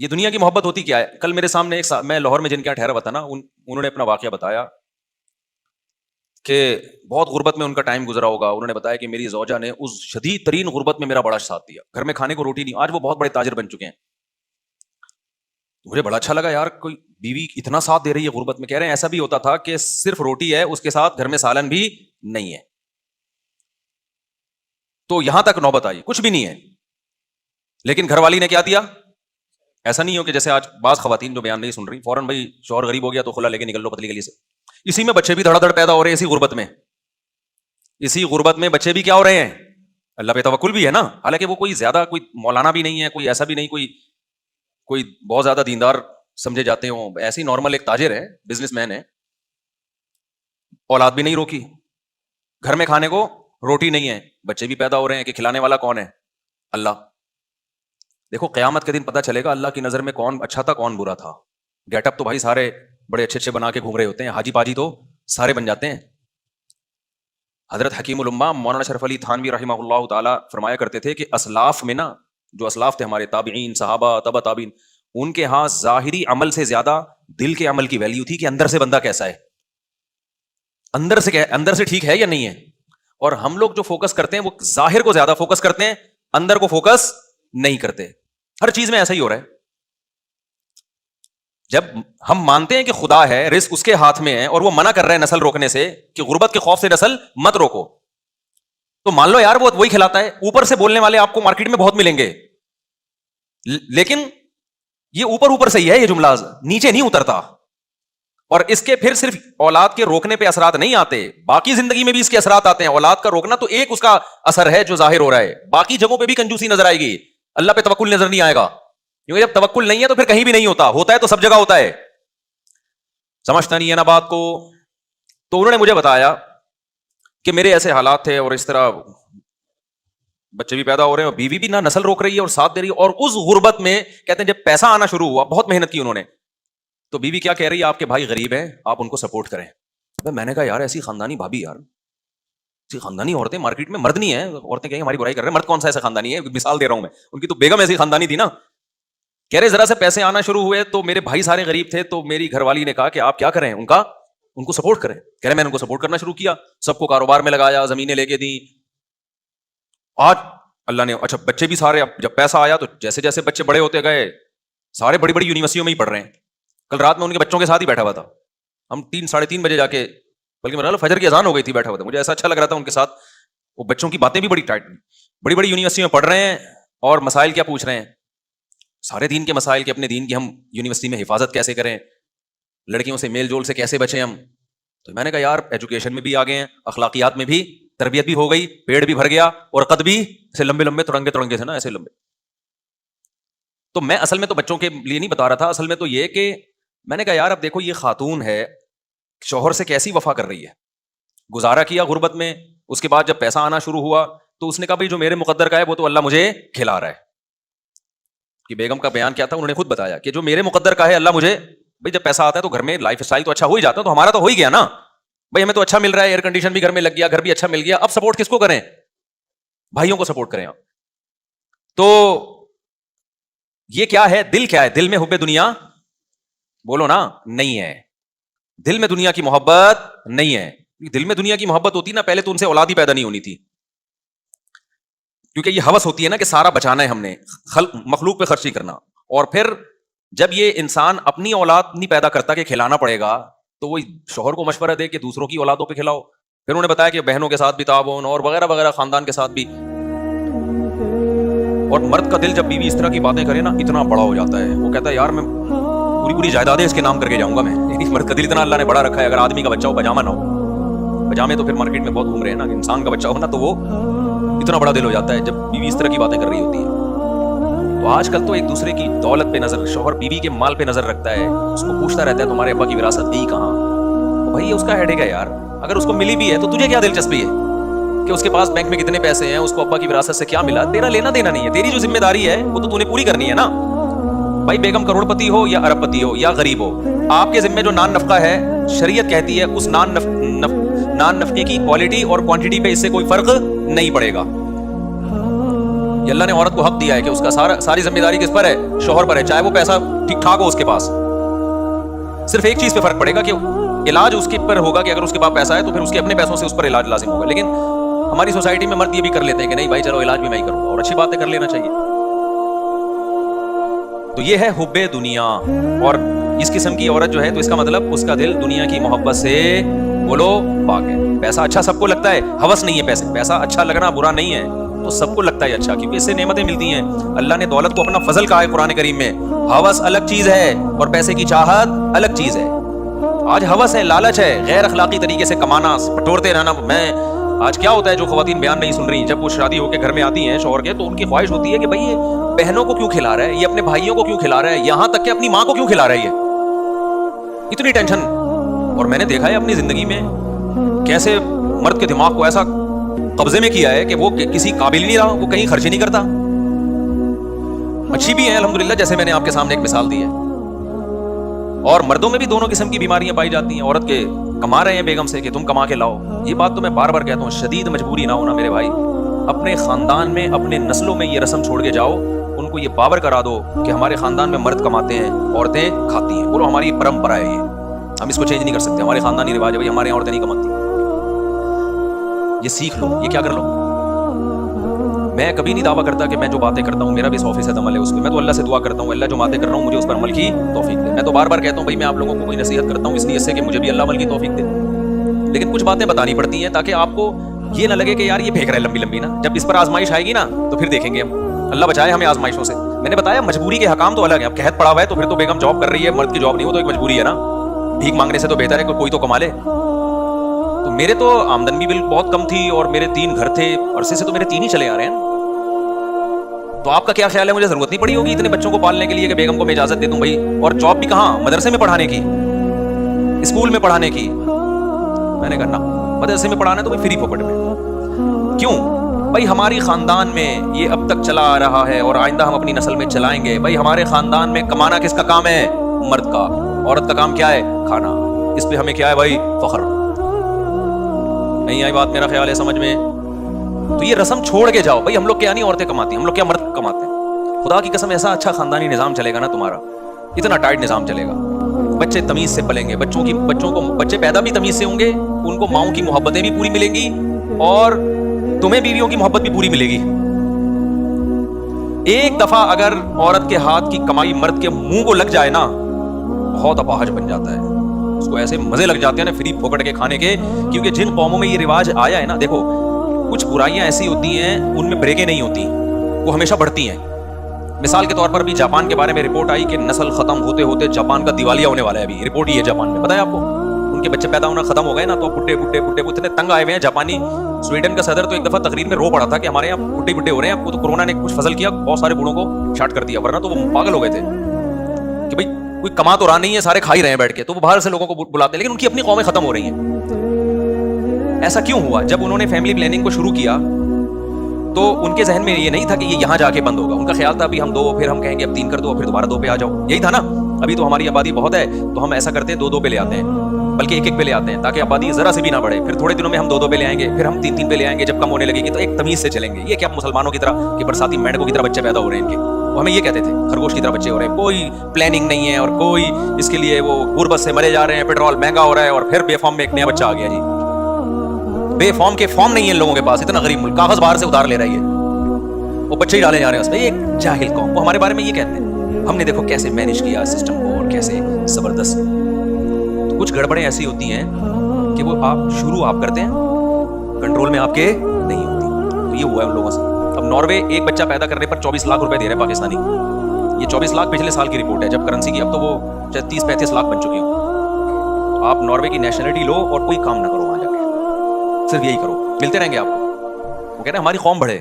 یہ دنیا کی محبت ہوتی کیا ہے؟ کل میرے سامنے میں لاہور میں جن کے یہاں ٹھہرا ہوا تھا نا، انہوں نے اپنا واقعہ بتایا کہ بہت غربت میں ان کا ٹائم گزرا ہوگا. انہوں نے بتایا کہ میری زوجہ نے اس شدید ترین غربت میں میرا بڑا ساتھ دیا، گھر میں کھانے کو روٹی نہیں. آج وہ بہت بڑے تاجر بن چکے ہیں. مجھے بڑا اچھا لگا یار، کوئی بیوی اتنا ساتھ دے رہی ہے غربت میں. کہہ رہے ہیں ایسا بھی ہوتا تھا کہ صرف روٹی ہے، اس کے ساتھ گھر میں سالن بھی نہیں ہے. تو یہاں تک نوبت آئی، کچھ بھی نہیں ہے، لیکن گھر والی نے کیا دیا. ایسا نہیں ہو کہ جیسے آج بعض خواتین جو بیان نہیں سن رہی، فوراً بھائی شوہر غریب ہو گیا تو خلا لے کے نکل لو پتلی گلی سے. اسی میں بچے بھی دھڑا دھڑ پیدا ہو رہے ہیں، اسی غربت میں بچے بھی کیا ہو رہے ہیں. اللہ پہ توکل بھی ہے نا، حالانکہ وہ کوئی زیادہ کوئی مولانا بھی نہیں ہے، کوئی ایسا بھی نہیں کوئی بہت زیادہ دیندار سمجھے جاتے ہوں. ایسی نارمل ایک تاجر ہے، بزنس مین ہے. اولاد بھی نہیں روکی، گھر میں کھانے کو روٹی نہیں ہے، بچے بھی پیدا ہو رہے ہیں کہ کھلانے والا کون ہے؟ اللہ. دیکھو قیامت کے دن پتہ چلے گا اللہ کی نظر میں کون اچھا تھا کون برا تھا. گیٹ اپ تو بھائی سارے بڑے اچھے اچھے بنا کے گھوم رہے ہوتے ہیں، حاجی پاجی تو سارے بن جاتے ہیں. حضرت حکیم الامہ مولانا شرف علی تھانوی رحمہ اللہ تعالی فرمایا کرتے تھے کہ اسلاف میں نا، جو اسلاف تھے ہمارے تابعین صحابہ تبع تابعین، ان کے ہاں ظاہری عمل سے زیادہ دل کے عمل کی ویلیو تھی کہ اندر سے بندہ کیسا ہے، اندر سے ٹھیک ہے یا نہیں ہے. اور ہم لوگ جو فوکس کرتے ہیں وہ ظاہر کو زیادہ فوکس کرتے ہیں، اندر کو فوکس نہیں کرتے. ہر چیز میں ایسا ہی ہو رہا ہے. جب ہم مانتے ہیں کہ خدا ہے، رزق اس کے ہاتھ میں ہے، اور وہ منع کر رہا ہے نسل روکنے سے کہ غربت کے خوف سے نسل مت روکو، تو مان لو یار وہ وہی کھلاتا ہے. اوپر سے بولنے والے آپ کو مارکیٹ میں بہت ملیں گے، لیکن یہ اوپر سے ہی ہے، یہ جملہ نیچے نہیں اترتا. اور اس کے پھر صرف اولاد کے روکنے پہ اثرات نہیں آتے، باقی زندگی میں بھی اس کے اثرات آتے ہیں. اولاد کا روکنا تو ایک اس کا اثر ہے جو ظاہر ہو رہا ہے، باقی جگہوں پہ بھی کنجوسی نظر آئے گی، اللہ پہ توکل نظر نہیں آئے گا. کیونکہ جب توکل نہیں ہے تو پھر کہیں بھی نہیں ہوتا ہے تو سب جگہ ہوتا ہے. سمجھتا نہیں ہے نا بات کو. تو انہوں نے مجھے بتایا کہ میرے ایسے حالات تھے اور اس طرح بچے بھی پیدا ہو رہے ہیں اور بیوی بھی نہ نسل روک رہی ہے اور ساتھ دے رہی ہے. اور اس غربت میں کہتے ہیں جب پیسہ آنا شروع ہوا، بہت محنت کی انہوں نے، تو بیوی کیا کہہ رہی ہے، آپ کے بھائی غریب ہیں، آپ ان کو سپورٹ کریں. میں نے کہا یار ایسی خاندانی بھابھی، یار ایسی خاندانی عورتیں مارکیٹ میں مرد نہیں ہیں. عورتیں کہیں ہماری برائی کر رہے ہیں، مرد کون سا ایسا خاندانی ہے؟ مثال دے رہا ہوں میں، ان کی تو بیگم ایسی خاندانی تھی نا. کہہ رہے ذرا سے پیسے آنا شروع ہوئے تو میرے بھائی سارے غریب تھے، تو میری گھر والی نے کہا کہ آپ کیا کریں، ان کو سپورٹ کریں. کہہ رہے میں نے ان کو سپورٹ کرنا شروع کیا، سب کو کاروبار میں لگایا، زمینیں لے کے دی. آج اللہ نے اچھا بچے بھی سارے، اب جب پیسہ آیا تو جیسے جیسے بچے بڑے ہوتے گئے، سارے بڑی بڑی یونیورسٹیوں میں ہی پڑھ رہے ہیں. کل رات میں ان کے بچوں کے ساتھ ہی بیٹھا ہوا تھا، ہم 3-3:30 بجے جا کے، بلکہ میرا فجر کی اذان ہو گئی تھی، بیٹھا ہوا تھا. مجھے ایسا اچھا لگ رہا تھا ان کے ساتھ. وہ بچوں کی باتیں بھی بڑی ٹائٹ، بڑی بڑی یونیورسٹی میں پڑھ رہے ہیں اور مسائل کیا پوچھ رہے ہیں، سارے دین کے مسائل کہ اپنے دین کی ہم یونیورسٹی میں حفاظت کیسے کریں، لڑکیوں سے میل جول سے کیسے بچیں ہم. تو میں نے کہا یار ایجوکیشن میں بھی آگے ہیں، اخلاقیات میں بھی تربیت بھی ہو گئی، پیڑ بھی بھر گیا، اور قد بھی ایسے لمبے لمبے تڑنگے سے نا ایسے لمبے. تو میں اصل میں تو بچوں کے لیے نہیں بتا رہا تھا، اصل میں تو یہ کہ میں نے کہا یار اب دیکھو یہ خاتون ہے، شوہر سے کیسی وفا کر رہی ہے. گزارا کیا غربت میں، اس کے بعد جب پیسہ آنا شروع ہوا تو اس نے کہا بھائی جو میرے مقدر کا ہے وہ تو اللہ مجھے کھلا رہا ہے. کہ بیگم کا بیان کیا تھا، انہوں نے خود بتایا کہ جو میرے مقدر کا ہے اللہ مجھے، بھائی جب پیسہ آتا ہے تو گھر میں لائف اسٹائل تو اچھا ہو ہی جاتا ہے، تو ہمارا تو ہو ہی گیا نا بھائی، ہمیں تو اچھا مل رہا ہے، ایئر کنڈیشن بھی گھر میں لگ گیا، گھر بھی اچھا مل گیا. اب سپورٹ کس کو کریں؟ بھائیوں کو سپورٹ کریں. تو یہ کیا ہے، دل کیا ہے، دل میں حب دنیا بولو نا نہیں ہے، دل میں دنیا کی محبت نہیں ہے. دل میں دنیا کی محبت ہوتی نا پہلے تو ان سے اولاد ہی پیدا نہیں ہونی تھی، کیونکہ یہ ہوس ہوتی ہے نا کہ سارا بچانا ہے ہم نے، مخلوق پہ خرچ نہیں کرنا. اور پھر جب یہ انسان اپنی اولاد نہیں پیدا کرتا کہ کھلانا پڑے گا، تو وہ شوہر کو مشورہ دے کہ دوسروں کی اولادوں پہ کھلاؤ. پھر انہوں نے بتایا کہ بہنوں کے ساتھ بھی تعاون اور وغیرہ وغیرہ، خاندان کے ساتھ بھی. اور مرد کا دل جب بیوی اس طرح کی باتیں کرے نا اتنا بڑا ہو جاتا ہے، وہ کہتا ہے یار میں پوری جائیدادیں اس کے نام کر کے جاؤں گا. میں مرد کا دل اتنا اللہ نے بڑا رکھا ہے. اگر آدمی کا بچہ ہو پجامہ نہ ہو، پجامے تو پھر مارکیٹ میں بہت گھوم رہے ہیں نا، انسان کا بچہ ہو نا تو وہ اتنا بڑا دل ہو جاتا ہے جب بیوی اس طرح کی باتیں کر رہی ہوتی ہے. تو آج کل تو ایک دوسرے کی دولت پہ نظر، شوہر بیوی کے مال پہ نظر رکھتا ہے، اس کو پوچھتا رہتا ہے تمہارے ابا کی وراثت گئی کہاں. بھائی یہ اس کا ہیڈ ہے یار، اگر اس کو ملی بھی ہے تو تجھے کیا دلچسپی ہے کہ اس کے پاس بینک میں کتنے پیسے ہیں، اس کو ابا کی وراثت سے کیا ملا، تیرا لینا دینا نہیں ہے. تیری جو ذمہ داری ہے وہ تو نے پوری کرنی ہے نا. بھائی بیگم کروڑ پتی ہو یا ارب پتی ہو یا غریب ہو، آپ کے ذمہ جو نان نفقہ ہے، شریعت کہتی ہے اس نان نفقے کی کوالٹی اور کوانٹٹی پہ اس سے کوئی فرق نہیں پڑے گا. یہ اللہ نے عورت کو حق دیا ہے کہ اس کا ساری ذمہ داری کس پر ہے؟ شوہر پر ہے، چاہے وہ پیسہ ٹھیک ٹھاک ہو اس کے پاس. صرف ایک چیز پہ فرق پڑے گا کہ علاج اس کے پر ہوگا کہ اگر اس کے پاس پیسہ ہے تو پھر اس کے اپنے پیسوں سے اس پر علاج لازم ہوگا. لیکن ہماری سوسائٹی میں مرد یہ بھی کر لیتے ہیں کہ نہیں بھائی چلو علاج بھی میں ہی کروں گا، اور اچھی بات ہے، کر لینا چاہیے. تو یہ ہے حب دنیا. اور اس قسم کی عورت جو ہے تو اس کا مطلب اس کا دل دنیا کی محبت سے بولو پاک ہے. پیسہ اچھا سب کو لگتا ہے، ہوس نہیں ہے پیسہ اچھا لگنا برا نہیں ہے، تو سب کو لگتا ہے اچھا، کیونکہ اس سے نعمتیں ملتی ہیں. اللہ نے دولت کو اپنا فضل کہا ہے قرآن کریم میں. ہوس الگ چیز ہے اور پیسے کی چاہت الگ چیز ہے. آج ہوس ہے، لالچ ہے، غیر اخلاقی طریقے سے کمانا، پٹورتے رہنا. میں آج کیا ہوتا ہے جو خواتین بیان نہیں سن رہی، جب وہ شادی ہو کے گھر میں آتی ہیں شوہر کے، تو ان کی خواہش ہوتی ہے کہ بھائی یہ بہنوں کو کیوں کھلا رہا ہے، یہ اپنے بھائیوں کو کیوں کھلا رہا ہے، یہاں تک کہ اپنی ماں کو کیوں کھلا رہا ہے، یہ اتنی ٹینشن. اور میں نے دیکھا ہے اپنی زندگی میں کیسے مرد کے دماغ کو ایسا قبضے میں کیا ہے کہ وہ کسی قابل نہیں رہا، وہ کہیں خرچ نہیں کرتا. اچھی بھی ہیں الحمدللہ، جیسے میں نے آپ کے سامنے ایک مثال دی ہے. اور مردوں میں بھی دونوں قسم کی بیماریاں پائی جاتی ہیں. عورت کے کما رہے ہیں بیگم سے کہ تم کما کے لاؤ. یہ بات تو میں بار بار کہتا ہوں، شدید مجبوری نہ ہونا میرے بھائی. اپنے خاندان میں اپنے نسلوں میں یہ رسم چھوڑ کے جاؤ، ان کو یہ باور کرا دو کہ ہمارے خاندان میں مرد کماتے ہیں، عورتیں کھاتی ہیں. بولو ہماری پرمپرا ہے، یہ ہم اس کو چینج نہیں کر سکتے. ہمارے خاندانی رواج ہے بھائی، ہمارے یہاں عورتیں نہیں کماتی. یہ سیکھ لو، یہ کیا کر لو. میں کبھی نہیں دعویٰ کرتا کہ میں جو باتیں کرتا ہوں میرا بھی 100% عمل ہے اس پہ. میں تو اللہ سے دعا کرتا ہوں اللہ جو باتیں کر رہا ہوں مجھے اس پر عمل کی توفیق دے. میں تو بار بار کہتا ہوں بھائی میں آپ لوگوں کو کوئی نصیحت کرتا ہوں اس نیت سے کہ مجھے بھی اللہ عمل کی توفیق دے. لیکن کچھ باتیں بتانی پڑتی ہیں تاکہ آپ کو یہ نہ لگے کہ یار یہ پھینک رہا ہے لمبی لمبی نا. جب اس پر آزمائش آئے گی نا تو پھر دیکھیں گے ہم. اللہ بچائے ہمیں آزمائشوں سے. میں نے بتایا مجبوری کے حکام تو الگ ہے. اب قحط پڑا ہوا ہے تو پھر تو بیگم جاب کر رہی ہے، مرد کی جاب نہیں ہو تو ایک مجبوری ہے نا. بھیک مانگنے سے تو بہتر ہے کہ کوئی تو کما لے. تو میرے تو آمدن بھی بہت کم تھی اور میرے 3 گھر تھے، عرصے سے تو میرے 3 ہی چلے آ رہے ہیں. تو آپ کا کیا خیال ہے مجھے ضرورت نہیں پڑی ہوگی اتنے بچوں کو پالنے کے لیے کہ بیگم کو میں اجازت دے دوں بھائی. اور جاب بھی کہاں، مدرسے میں پڑھانے کی، اسکول میں پڑھانے کی. میں نے کہا مدرسے میں پڑھانا تو فری پوکٹ میں. کیوں بھائی؟ ہماری خاندان میں یہ اب تک چلا آ رہا ہے اور آئندہ ہم اپنی نسل میں چلائیں گے. بھائی ہمارے خاندان میں کمانا کس کا کام ہے؟ مرد کا. عورت کا کام کیا ہے؟ کھانا. اس پہ ہمیں کیا ہے بھائی؟ فخر. نہیں آئی بات میرا خیال ہے سمجھ میں؟ تو یہ رسم چھوڑ کے جاؤ. بھائی ہم لوگ کیا نہیں عورتیں کماتی، ہم لوگ کیا مرد کماتے ہیں. خدا کی قسم ایسا اچھا خاندانی نظام چلے گا نا تمہارا، اتنا ٹائٹ نظام چلے گا. بچے تمیز سے پلیں گے، بچے پیدا بھی تمیز سے ہوں گے، ان کو ماؤں کی محبتیں بھی پوری ملیں گی اور تمہیں بیویوں کی محبت بھی پوری ملے گی. ایک دفعہ اگر عورت کے ہاتھ کی کمائی مرد کے منہ کو لگ جائے نا بہت اپاہج بن جاتا ہے. اس کو ایسے مزے لگ جاتے ہیں نا فری پھوکٹ کے کھانے کے. کیونکہ جن قوموں میں یہ رواج آیا ہے نا، دیکھو کچھ برائیاں ایسی ہوتی ہیں ان میں بریکیں نہیں ہوتی، وہ ہمیشہ بڑھتی ہیں. مثال کے طور پر بھی جاپان کے بارے میں رپورٹ آئی کہ نسل ختم ہوتے ہوتے جاپان کا دیوالیہ ہونے والا ہے. ابھی رپورٹ ہی ہے جاپان میں، پتہ ہے آپ کو؟ ان کے بچے پیدا ہونا ختم ہو گئے نا، تو بڈھے اتنے تنگ آئے ہوئے ہیں جاپانی. سویڈن کا صدر تو ایک دفعہ تقریر میں رو پڑا تھا کہ ہمارے یہاں بڈھے ہو رہے ہیں. آپ کو تو کورونا نے کچھ فضل کیا، بہت سارے بوڑھوں کو شاٹ کر دیا، ورنہ تو وہ پاگل ہو گئے تھے کہ بھائی کوئی کما تو رہا نہیں ہے، سارے کھا ہی رہے ہیں بیٹھ کے. تو وہ باہر سے لوگوں کو بلاتے ہیں، لیکن ان کی اپنی قومیں ختم ہو رہی ہیں. ایسا کیوں ہوا؟ جب انہوں نے فیملی پلاننگ کو شروع کیا تو ان کے ذہن میں یہ نہیں تھا کہ یہ یہاں جا کے بند ہوگا. ان کا خیال تھا ابھی ہم 2، پھر ہم کہیں گے اب 3 کر دو، پھر دوبارہ 2 پہ آ جاؤ. یہی تھا نا. ابھی تو ہماری آبادی بہت ہے تو ہم ایسا کرتے ہیں 2 پہ لے آتے ہیں، بلکہ 1 پہ لے آتے ہیں تاکہ آبادی ذرا سے بھی نہ بڑھے. پھر تھوڑے دنوں میں ہم 2 پہ لے آئیں گے، پھر ہم 3 پہ لے آئیں گے. جب کم ہونے لگے گی تو ایک تمیز سے چلیں گے. یہ کیا مسلمانوں کی طرح کہ برساتی مینڈکوں کی طرح بچے پیدا ہو رہے ہیں ان کے؟ وہ ہمیں یہ کہتے تھے خرگوش کی طرح بچے ہو رہے ہیں. کوئی پلاننگ نہیں ہے اور کوئی اس کے لیے وہ غربت سے مرے جا رہے ہیں، پیٹرول مہنگا ہو رہا ہے اور پھر بے فارم میں ایک نیا بچہ آ گیا. جی بے فارم کے فارم نہیں ہے ان لوگوں کے پاس. اتنا غریب ملک، کاغذ باہر سے ادھار لے رہا ہے، وہ بچے ہی ڈالے جا رہے ہیں اس میں. ایک جاہل قوم. وہ ہمارے بارے میں یہ کہتے ہیں. ہم نے دیکھو کیسے مینیج کیا سسٹم کو اور کیسے زبردست. تو کچھ گڑبڑیں ایسی ہوتی ہیں کہ وہ شروع آپ کرتے ہیں، کنٹرول میں آپ کے نہیں ہوتی. تو یہ ہوا ہے ان لوگوں سے. اب ناروے ایک بچہ پیدا کرنے پر 24 لاکھ روپے دے رہے ہیں پاکستانی. یہ 24 لاکھ پچھلے سال کی رپورٹ ہے جب کرنسی کی. اب تو وہ 30-35 لاکھ بن چکی ہوں. آپ ناروے کی نیشنلٹی لو اور کوئی کام نہ کرو وہاں جا کے، صرف یہی کرو، ملتے رہیں گے آپ کو. وہ کہہ رہے ہیں ہماری قوم بڑھے.